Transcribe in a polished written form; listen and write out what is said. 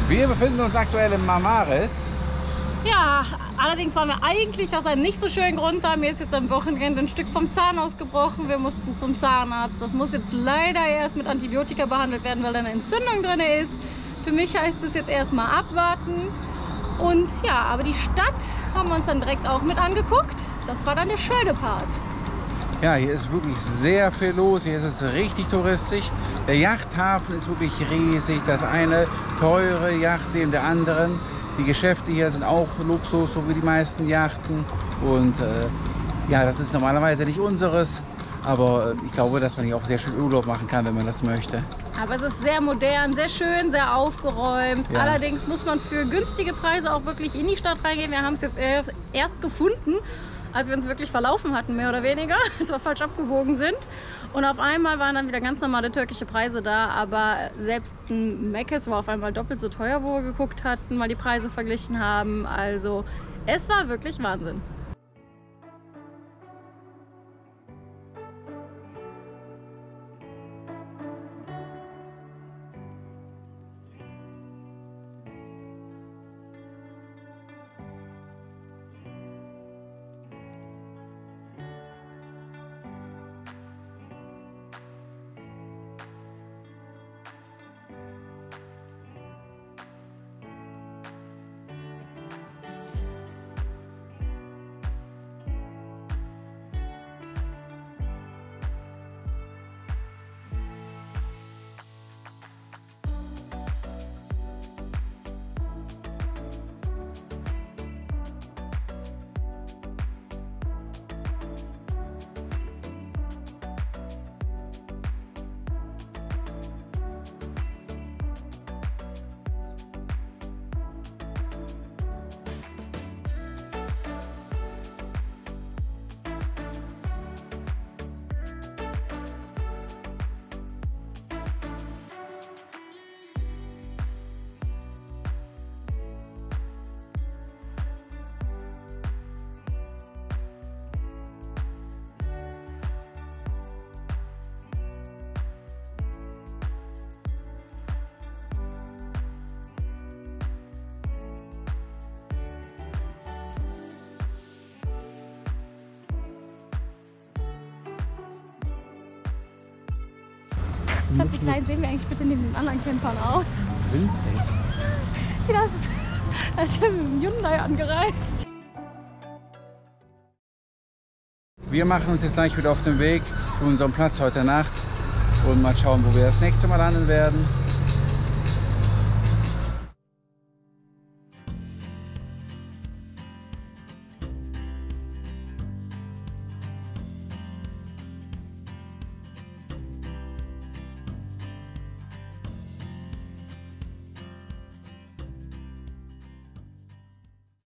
Wir befinden uns aktuell in Marmaris. Ja, allerdings waren wir eigentlich aus einem nicht so schönen Grund da. Mir ist jetzt am Wochenende ein Stück vom Zahn ausgebrochen. Wir mussten zum Zahnarzt. Das muss jetzt leider erst mit Antibiotika behandelt werden, weil da eine Entzündung drin ist. Für mich heißt es jetzt erstmal abwarten. Und ja, aber die Stadt haben wir uns dann direkt auch mit angeguckt. Das war dann der schöne Part. Ja, hier ist wirklich sehr viel los. Hier ist es richtig touristisch. Der Yachthafen ist wirklich riesig. Das eine teure Yacht neben der anderen. Die Geschäfte hier sind auch Luxus, so wie die meisten Yachten. Und ja, das ist normalerweise nicht unseres. Aber ich glaube, dass man hier auch sehr schön Urlaub machen kann, wenn man das möchte. Aber es ist sehr modern, sehr schön, sehr aufgeräumt. Ja. Allerdings muss man für günstige Preise auch wirklich in die Stadt reingehen. Wir haben es jetzt erst gefunden, als wir uns wirklich verlaufen hatten, mehr oder weniger, als wir falsch abgebogen sind. Und auf einmal waren dann wieder ganz normale türkische Preise da, aber selbst ein Meckes war auf einmal doppelt so teuer, wo wir geguckt hatten, mal die Preise verglichen haben. Also es war wirklich Wahnsinn. Schatz, wie klein sehen wir eigentlich bitte neben den anderen Campern aus? Winzig. Sieht aus, als wären wir mit dem Hyundai angereist. Wir machen uns jetzt gleich wieder auf den Weg für unseren Platz heute Nacht und mal schauen, wo wir das nächste Mal landen werden.